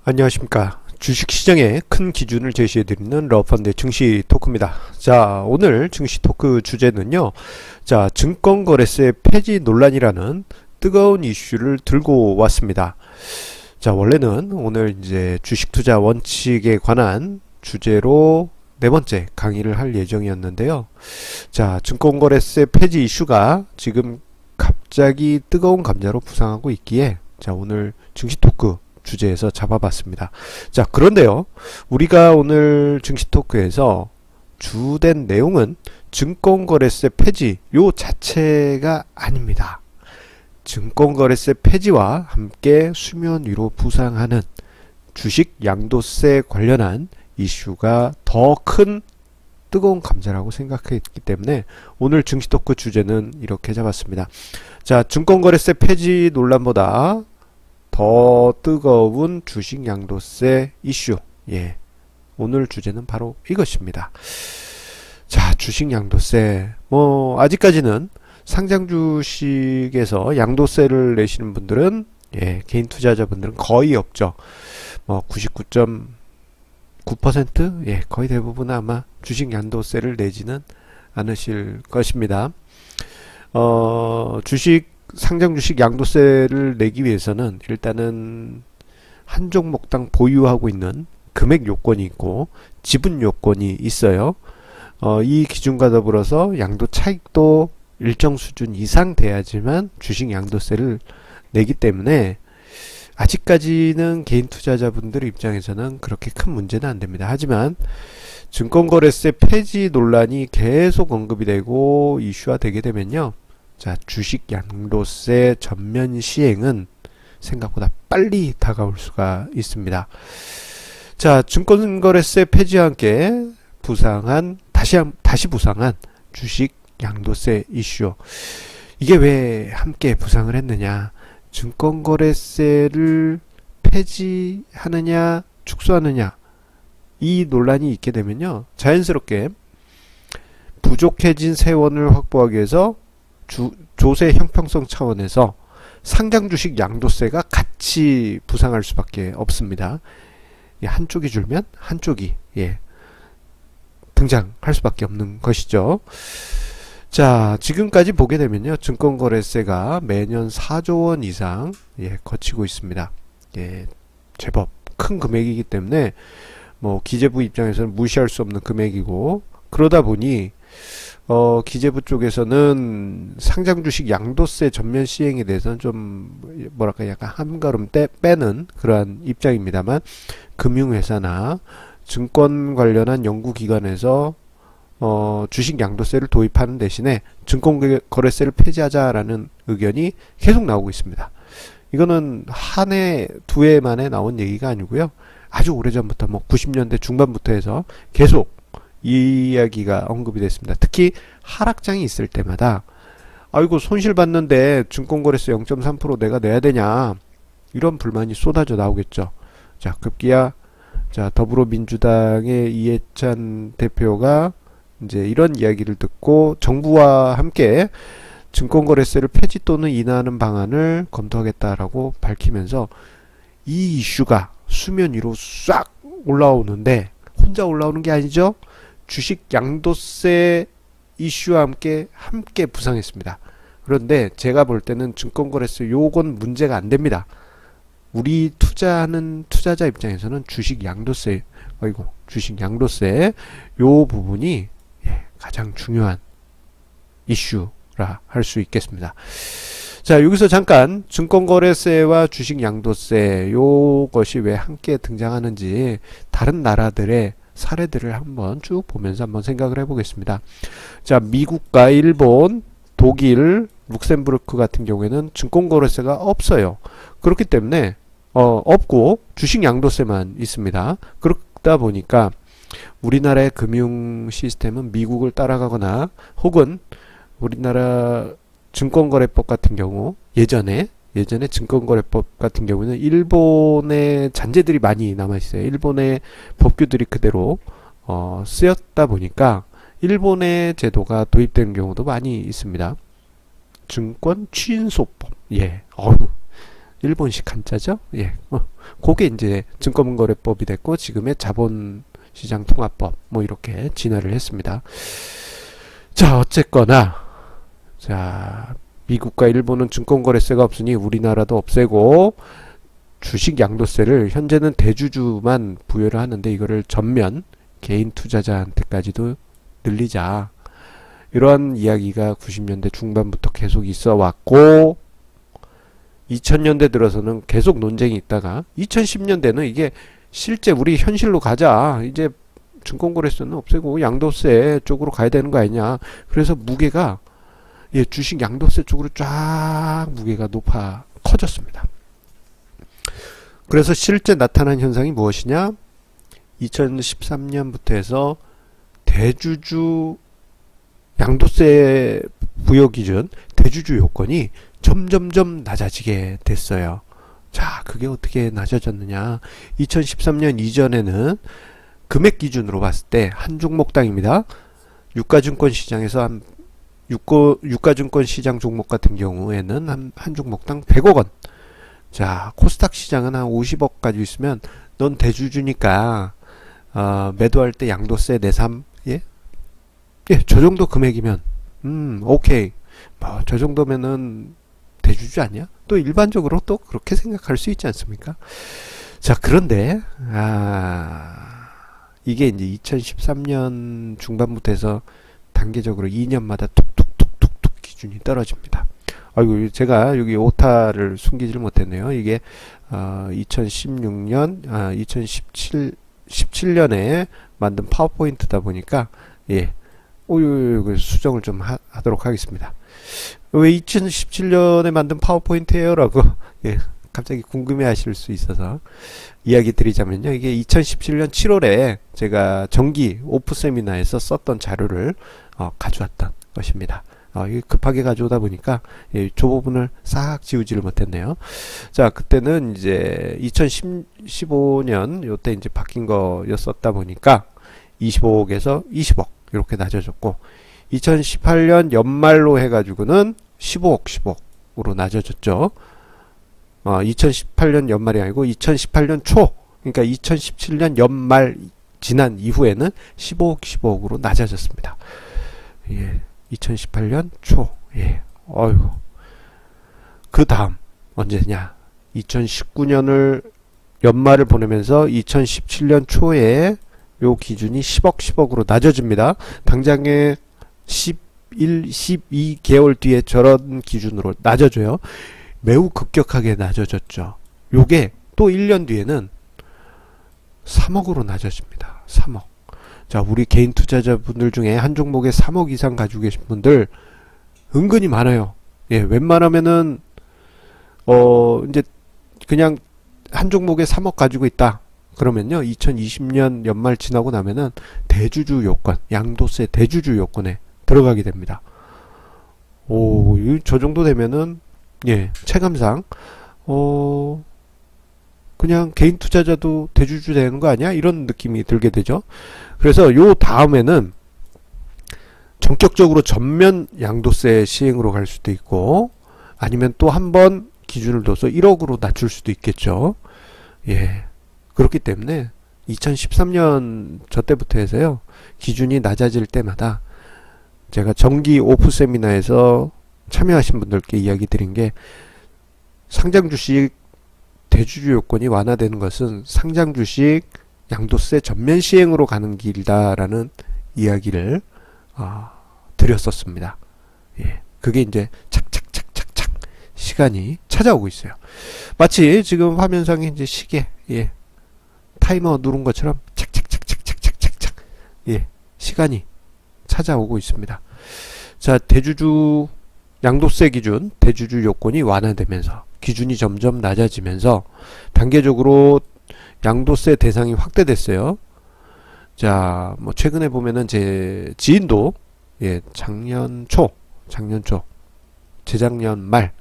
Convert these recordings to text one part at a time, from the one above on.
안녕하십니까. 주식시장의 큰 기준을 제시해드리는 러펀드의 증시 토크입니다. 자, 오늘 증시 토크 주제는요. 자, 증권거래세 폐지 논란이라는 뜨거운 이슈를 들고 왔습니다. 자, 원래는 오늘 이제 주식투자 원칙에 관한 주제로 네 번째 강의를 할 예정이었는데요. 자, 증권거래세 폐지 이슈가 지금 갑자기 뜨거운 감자로 부상하고 있기에 자, 오늘 증시 토크 주제에서 잡아봤습니다. 자, 그런데요, 우리가 오늘 증시 토크에서 주된 내용은 증권거래세 폐지 요 자체가 아닙니다. 증권거래세 폐지와 함께 수면 위로 부상하는 주식 양도세 관련한 이슈가 더 큰 뜨거운 감자라고 생각했기 때문에 오늘 증시 토크 주제는 이렇게 잡았습니다. 자, 증권거래세 폐지 논란보다 더 뜨거운 주식 양도세 이슈. 예. 오늘 주제는 바로 이것입니다. 자, 주식 양도세. 아직까지는 상장 주식에서 양도세를 내시는 분들은, 예, 개인 투자자분들은 거의 없죠. 99.9%? 예, 거의 대부분 아마 주식 양도세를 내지는 않으실 것입니다. 상장 주식 양도세를 내기 위해서는 일단은 한 종목당 보유하고 있는 금액 요건이 있고 지분 요건이 있어요. 이 기준과 더불어서 양도 차익도 일정 수준 이상 돼야지만 주식 양도세를 내기 때문에 아직까지는 개인 투자자분들 입장에서는 그렇게 큰 문제는 안 됩니다. 하지만 증권거래세 폐지 논란이 계속 언급이 되고 이슈화되게 되면요. 자, 주식 양도세 전면 시행은 생각보다 빨리 다가올 수가 있습니다. 자, 증권거래세 폐지와 함께 다시 부상한 주식 양도세 이슈. 이게 왜 함께 부상을 했느냐? 증권거래세를 폐지하느냐, 축소하느냐, 이 논란이 있게 되면요, 자연스럽게 부족해진 세원을 확보하기 위해서 조세 형평성 차원에서 상장 주식 양도세가 같이 부상할 수밖에 없습니다. 한쪽이 줄면 한쪽이, 예, 등장할 수밖에 없는 것이죠. 자, 지금까지 보게 되면요, 증권거래세가 매년 4조 원 이상, 예, 거치고 있습니다. 예, 제법 큰 금액이기 때문에 기재부 입장에서는 무시할 수 없는 금액이고, 그러다 보니 기재부 쪽에서는 상장 주식 양도세 전면 시행에 대해서는 좀 약간 한 걸음 빼는 그러한 입장입니다만, 금융회사나 증권 관련한 연구기관에서 주식 양도세를 도입하는 대신에 증권거래세를 폐지하자라는 의견이 계속 나오고 있습니다. 이거는 한 해, 두 해 만에 나온 얘기가 아니고요. 아주 오래전부터 90년대 중반부터 해서 계속 이 이야기가 언급이 됐습니다. 특히 하락장이 있을 때마다 아이고 손실 봤는데 증권거래세 0.3% 내가 내야 되냐, 이런 불만이 쏟아져 나오겠죠. 자, 급기야 자, 더불어민주당의 이해찬 대표가 이제 이런 이야기를 듣고 정부와 함께 증권거래세를 폐지 또는 인하하는 방안을 검토하겠다라고 밝히면서 이 이슈가 수면 위로 싹 올라오는데, 혼자 올라오는 게 아니죠. 주식 양도세 이슈와 함께 부상했습니다. 그런데 제가 볼 때는 증권거래세 요건 문제가 안 됩니다. 우리 투자하는 투자자 입장에서는 주식 양도세 요 부분이, 예, 가장 중요한 이슈라 할 수 있겠습니다. 자, 여기서 잠깐 증권거래세와 주식 양도세 요것이 왜 함께 등장하는지 다른 나라들의 사례들을 한번 쭉 보면서 한번 생각을 해보겠습니다. 자, 미국과 일본, 독일, 룩셈부르크 같은 경우에는 증권거래세가 없어요. 그렇기 때문에 없고 주식 양도세만 있습니다. 그러다 보니까 우리나라의 금융 시스템은 미국을 따라가거나, 혹은 우리나라 증권거래법 같은 경우 예전에 증권거래법 같은 경우는 일본의 잔재들이 많이 남아있어요. 일본의 법규들이 그대로 쓰였다 보니까 일본의 제도가 도입되는 경우도 많이 있습니다. 증권 취인소법. 예. 일본식 한자죠. 예, 그게 이제 증권거래법이 됐고 지금의 자본시장 통합법 뭐 이렇게 진화를 했습니다. 자, 어쨌거나 자, 미국과 일본은 증권거래세가 없으니 우리나라도 없애고 주식 양도세를 현재는 대주주만 부여를 하는데 이거를 전면 개인 투자자한테까지도 늘리자. 이러한 이야기가 90년대 중반부터 계속 있어 왔고 2000년대 들어서는 계속 논쟁이 있다가 2010년대는 이게 실제 우리 현실로 가자. 이제 증권거래세는 없애고 양도세 쪽으로 가야 되는 거 아니냐. 그래서 무게가 예, 주식 양도세 쪽으로 쫙 무게가 커졌습니다. 그래서 실제 나타난 현상이 무엇이냐? 2013년부터 해서 대주주 양도세 부여 기준, 대주주 요건이 점점점 낮아지게 됐어요. 자, 그게 어떻게 낮아졌느냐? 2013년 이전에는 금액 기준으로 봤을 때 한 종목당입니다. 유가증권 시장에서 한 유가증권 시장 종목 같은 경우에는 한 종목당 100억 원. 자, 코스닥 시장은 한 50억 가지고 있으면 넌 대주주니까 매도할 때 양도세 내삼. 예? 예, 저 정도 금액이면 오케이. 뭐 저 정도면은 대주주 아니야? 또 일반적으로 또 그렇게 생각할 수 있지 않습니까? 자, 그런데 이게 이제 2013년 중반부터 해서 단계적으로 2년마다 툭툭툭툭툭 기준이 떨어집니다. 아이고, 제가 여기 오타를 숨기질 못했네요. 이게 2016년, 17년에 만든 파워포인트다 보니까 예, 수정을 좀 하도록 하겠습니다. 왜 2017년에 만든 파워포인트예요? 라고 예, 갑자기 궁금해하실 수 있어서 이야기 드리자면요. 이게 2017년 7월에 제가 정기 오프 세미나에서 썼던 자료를 가져왔던 것입니다. 이게 급하게 가져오다 보니까 이 부분을 싹 지우지를 못했네요. 자, 그때는 이제 2015년 요때 이제 바뀐 거였었다 보니까 25억에서 20억 이렇게 낮아졌고 2018년 연말로 해가지고는 15억 10억으로 낮아졌죠. 2018년 연말이 아니고 2018년 초, 그러니까 2017년 연말 지난 이후에는 15억 10억으로 낮아졌습니다. 예, 2018년 초. 예, 어이구. 그 다음 언제냐? 2019년을 연말을 보내면서 2017년 초에 요 기준이 10억 10억으로 낮아집니다. 당장에 11, 12개월 뒤에 저런 기준으로 낮아져요. 매우 급격하게 낮아졌죠. 요게 또 1년 뒤에는 3억으로 낮아집니다. 3억. 자, 우리 개인 투자자분들 중에 한 종목에 3억 이상 가지고 계신 분들 은근히 많아요. 예, 웬만하면은 이제 그냥 한 종목에 3억 가지고 있다. 그러면요, 2020년 연말 지나고 나면은 대주주 요건, 양도세 대주주 요건에 들어가게 됩니다. 저 정도 되면은 예, 체감상 그냥 개인 투자자도 대주주 되는 거 아니야? 이런 느낌이 들게 되죠. 그래서 요 다음에는 전격적으로 전면 양도세 시행으로 갈 수도 있고 아니면 또 한 번 기준을 둬서 1억으로 낮출 수도 있겠죠. 예. 그렇기 때문에 2013년 저 때부터 해서요. 기준이 낮아질 때마다 제가 정기 오프 세미나에서 참여하신 분들께 이야기 드린 게 상장 주식 대주주 요건이 완화되는 것은 상장 주식 양도세 전면 시행으로 가는 길다라는 이야기를 드렸었습니다. 예, 그게 이제 착착착착착 시간이 찾아오고 있어요. 마치 지금 화면상에 이제 시계, 예, 타이머 누른 것처럼 착착착착착착착, 예, 시간이 찾아오고 있습니다. 자, 대주주 양도세 기준, 대주주 요건이 완화되면서 기준이 점점 낮아지면서 단계적으로 양도세 대상이 확대됐어요. 자, 뭐 최근에 보면은 제 지인도 예, 작년 초, 재작년 말,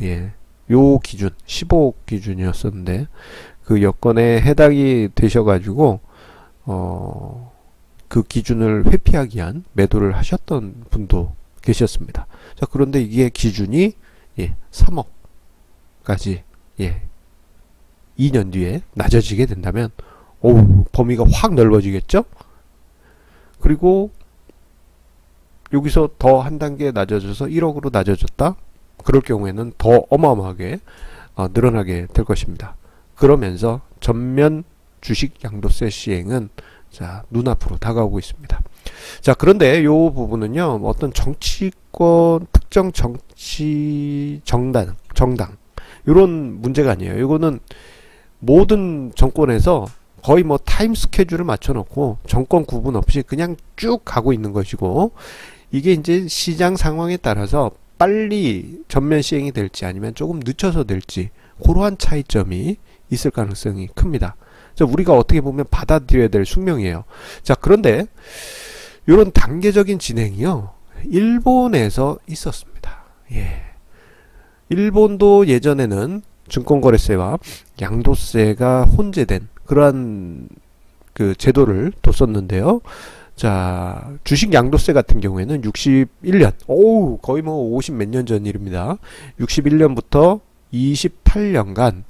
예, 요 기준 15억 기준이었었는데 그 여건에 해당이 되셔가지고 그 기준을 회피하기 위한 매도를 하셨던 분도 계셨습니다. 자, 그런데 이게 기준이 예, 3억까지 예, 2년 뒤에 낮아지게 된다면 범위가 확 넓어지겠죠? 그리고 여기서 더 한 단계 낮아져서 1억으로 낮아졌다? 그럴 경우에는 더 어마어마하게 늘어나게 될 것입니다. 그러면서 전면 주식 양도세 시행은 자, 눈앞으로 다가오고 있습니다. 자, 그런데 이 부분은요, 어떤 정치권, 특정 정당, 이런 문제가 아니에요. 이거는 모든 정권에서 거의 뭐 타임 스케줄을 맞춰놓고 정권 구분 없이 그냥 쭉 가고 있는 것이고, 이게 이제 시장 상황에 따라서 빨리 전면 시행이 될지 아니면 조금 늦춰서 될지, 그러한 차이점이 있을 가능성이 큽니다. 우리가 어떻게 보면 받아들여야 될 숙명이에요. 자, 그런데 이런 단계적인 진행이요, 일본에서 있었습니다. 예. 일본도 예전에는 증권거래세와 양도세가 혼재된 그러한 그 제도를 뒀었는데요. 자, 주식 양도세 같은 경우에는 61년, 거의 뭐 50 몇 년 전 일입니다. 61년부터 28년간,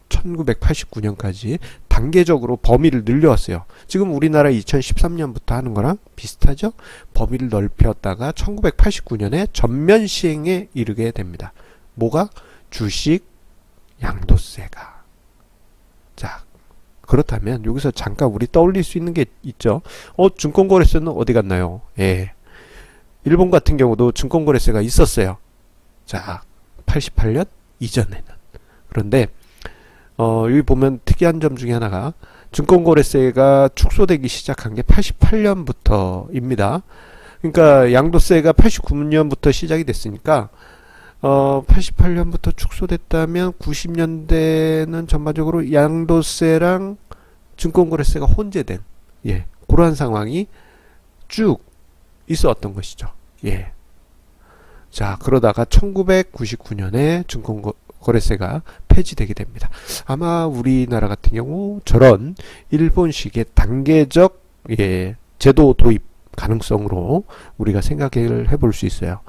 1989년까지 단계적으로 범위를 늘려왔어요. 지금 우리나라 2013년부터 하는 거랑 비슷하죠? 범위를 넓혔다가 1989년에 전면 시행에 이르게 됩니다. 뭐가? 주식 양도세가. 자, 그렇다면 여기서 잠깐 우리 떠올릴 수 있는 게 있죠. 증권거래세는 어디 갔나요? 예. 일본 같은 경우도 증권거래세가 있었어요. 자, 88년 이전에는. 그런데 여기 보면 특이한 점 중에 하나가 증권거래세가 축소되기 시작한 게 88년부터입니다. 그러니까 양도세가 89년부터 시작이 됐으니까 88년부터 축소됐다면 90년대는 전반적으로 양도세랑 증권거래세가 혼재된, 예, 그러한 상황이 쭉 있었던 것이죠. 예. 자, 그러다가 1999년에 증권거래세가 폐지되게 됩니다. 아마 우리나라 같은 경우 저런 일본식의 단계적, 예, 제도 도입 가능성으로 우리가 생각을 해볼 수 있어요.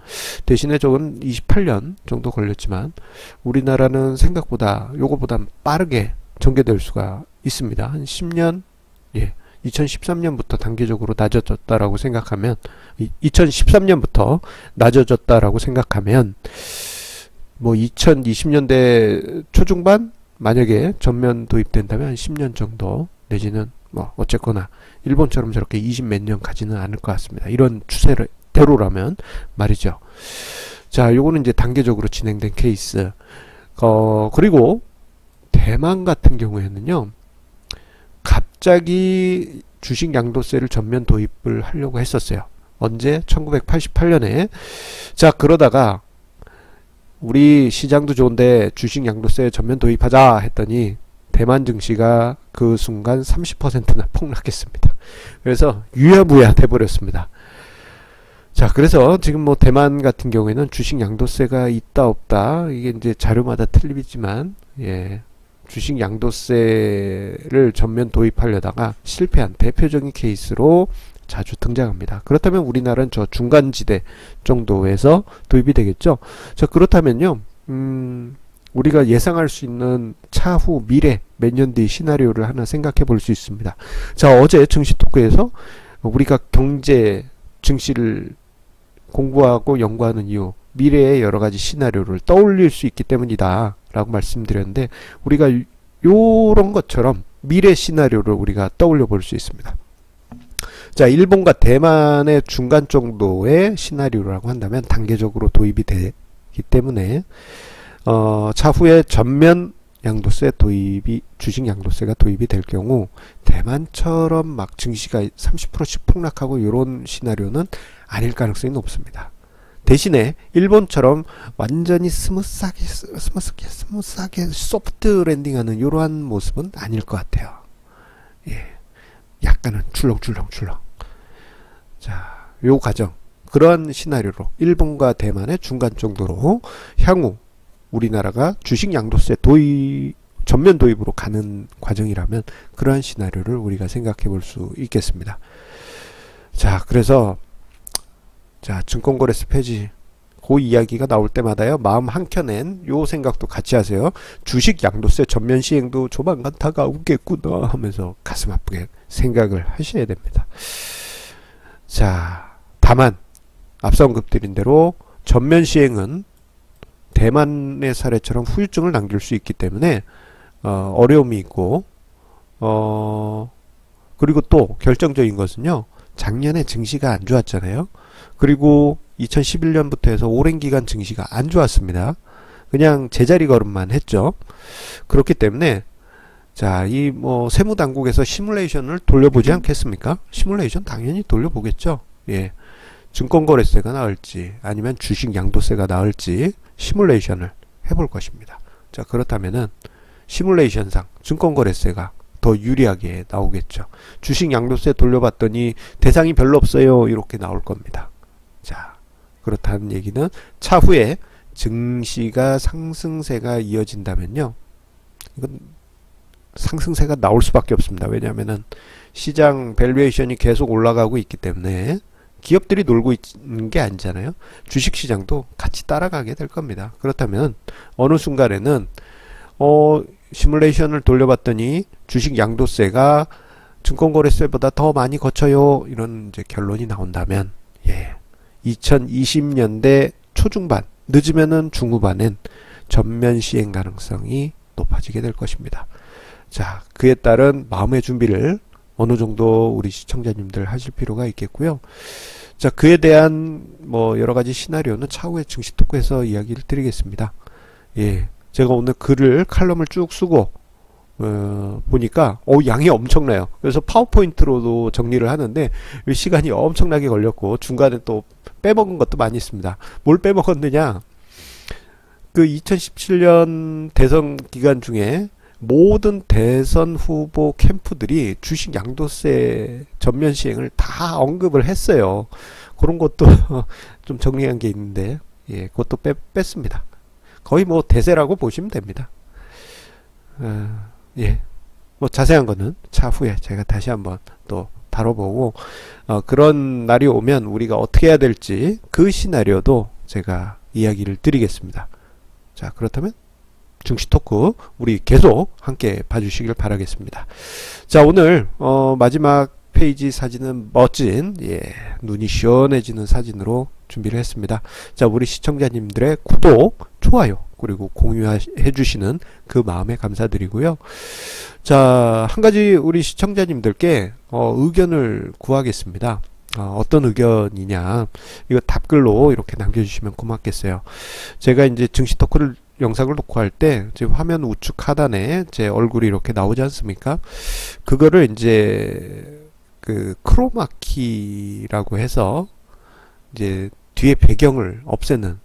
대신에 저건 28년 정도 걸렸지만 우리나라는 생각보다 요거보다 빠르게 전개될 수가 있습니다. 한 10년, 예, 2013년부터 단계적으로 낮아졌다라고 생각하면, 2013년부터 낮아졌다라고 생각하면 뭐 2020년대 초중반 만약에 전면 도입된다면 한 10년 정도 내지는 뭐 어쨌거나 일본처럼 저렇게 20 몇 년 가지는 않을 것 같습니다. 이런 추세대로라면 말이죠. 자, 요거는 이제 단계적으로 진행된 케이스. 그리고 대만 같은 경우에는요, 갑자기 주식 양도세를 전면 도입을 하려고 했었어요. 언제? 1988년에. 자, 그러다가 우리 시장도 좋은데 주식 양도세 전면 도입하자 했더니 대만 증시가 그 순간 30%나 폭락했습니다. 그래서 유야무야 돼버렸습니다. 자, 그래서 지금 뭐 대만 같은 경우에는 주식 양도세가 있다 없다, 이게 이제 자료마다 틀리지만, 예, 주식 양도세를 전면 도입하려다가 실패한 대표적인 케이스로 자주 등장합니다. 그렇다면 우리나라는 저 중간지대 정도에서 도입이 되겠죠. 자, 그렇다면요, 우리가 예상할 수 있는 차후 미래 몇 년 뒤 시나리오를 하나 생각해 볼 수 있습니다. 자, 어제 증시 토크에서 우리가 경제 증시를 공부하고 연구하는 이유, 미래의 여러 가지 시나리오를 떠올릴 수 있기 때문이다 라고 말씀드렸는데, 우리가 요런 것처럼 미래 시나리오를 우리가 떠올려 볼 수 있습니다. 자, 일본과 대만의 중간 정도의 시나리오라고 한다면 단계적으로 도입이 되기 때문에 차후에 전면 양도세 도입이, 주식 양도세가 도입이 될 경우 대만처럼 막 증시가 30%씩 폭락하고 이런 시나리오는 아닐 가능성이 높습니다. 대신에 일본처럼 완전히 스무스하게 소프트 랜딩하는 이러한 모습은 아닐 것 같아요. 예, 약간은 출렁출렁. 자, 요 과정, 그러한 시나리오로 일본과 대만의 중간 정도로 향후 우리나라가 주식 양도세 전면 도입으로 가는 과정이라면 그러한 시나리오를 우리가 생각해 볼 수 있겠습니다. 자, 그래서 자, 증권거래세 폐지, 그 이야기가 나올 때마다요, 마음 한켠엔 요 생각도 같이 하세요. 주식 양도세 전면 시행도 조만간 다가오겠구나 하면서 가슴 아프게 생각을 하셔야 됩니다. 자, 다만 앞서 언급드린 대로 전면 시행은 대만의 사례처럼 후유증을 남길 수 있기 때문에 어려움이 있고, 그리고 또 결정적인 것은요, 작년에 증시가 안 좋았잖아요. 그리고 2011년부터 해서 오랜 기간 증시가 안 좋았습니다. 그냥 제자리 걸음만 했죠. 그렇기 때문에 자, 이 뭐 세무당국에서 시뮬레이션을 돌려보지 않겠습니까? 시뮬레이션 당연히 돌려보겠죠. 예. 증권거래세가 나을지 아니면 주식 양도세가 나을지 시뮬레이션을 해볼 것입니다. 자, 그렇다면은 시뮬레이션상 증권거래세가 더 유리하게 나오겠죠. 주식 양도세 돌려봤더니 대상이 별로 없어요, 이렇게 나올 겁니다. 자, 그렇다는 얘기는 차후에 증시가 상승세가 이어진다면요, 이건 상승세가 나올 수밖에 없습니다. 왜냐하면은 시장 밸류에이션이 계속 올라가고 있기 때문에 기업들이 놀고 있는 게 아니잖아요. 주식시장도 같이 따라가게 될 겁니다. 그렇다면 어느 순간에는 시뮬레이션을 돌려봤더니 주식 양도세가 증권거래세보다 더 많이 거쳐요, 이런 이제 결론이 나온다면, 예, 2020년대 초중반, 늦으면은 중후반엔 전면 시행 가능성이 높아지게 될 것입니다. 자, 그에 따른 마음의 준비를 어느 정도 우리 시청자님들 하실 필요가 있겠고요. 자, 그에 대한 뭐 여러 가지 시나리오는 차후에 증시 토크에서 이야기를 드리겠습니다. 예, 제가 오늘 칼럼을 쭉 쓰고 보니까 양이 엄청나요. 그래서 파워포인트로도 정리를 하는데 시간이 엄청나게 걸렸고 중간에 또 빼먹은 것도 많이 있습니다. 뭘 빼먹었느냐, 그 2017년 대선 기간 중에 모든 대선 후보 캠프들이 주식 양도세 전면 시행을 다 언급을 했어요. 그런 것도 좀 정리한 게 있는데, 예, 그것도 뺐습니다. 거의 뭐 대세라고 보시면 됩니다. 예, 뭐 자세한 거는 차후에 제가 다시 한번 또 다뤄보고, 그런 날이 오면 우리가 어떻게 해야 될지 그 시나리오도 제가 이야기를 드리겠습니다. 자, 그렇다면 증시 토크 우리 계속 함께 봐주시길 바라겠습니다. 자, 오늘 마지막 페이지 사진은 멋진, 예, 눈이 시원해지는 사진으로 준비를 했습니다. 자, 우리 시청자님들의 구독, 좋아요, 그리고 공유해 주시는 그 마음에 감사드리고요. 자, 한 가지 우리 시청자님들께 의견을 구하겠습니다. 어떤 의견이냐, 이거 답글로 이렇게 남겨주시면 고맙겠어요. 제가 이제 증시 토크를 영상을 놓고 할 때 지금 화면 우측 하단에 제 얼굴이 이렇게 나오지 않습니까? 그거를 이제 그 크로마키라고 해서 이제 뒤에 배경을 없애는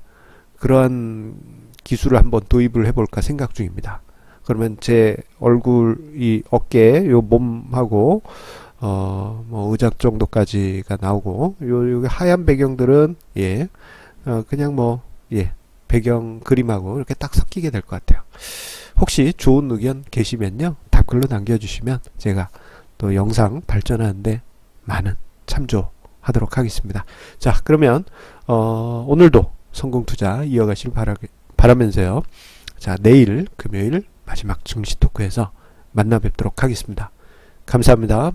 그러한 기술을 한번 도입을 해볼까 생각 중입니다. 그러면 제 얼굴이 어깨, 요 몸하고 뭐 의작 정도까지가 나오고, 요 하얀 배경들은, 예, 그냥 뭐, 예, 배경 그림하고 이렇게 딱 섞이게 될 것 같아요. 혹시 좋은 의견 계시면요, 답글로 남겨주시면 제가 또 영상 발전하는데 많은 참조하도록 하겠습니다. 자, 그러면 오늘도 성공투자 이어가실 바라면서요. 자, 내일 금요일 마지막 증시 토크에서 만나 뵙도록 하겠습니다. 감사합니다.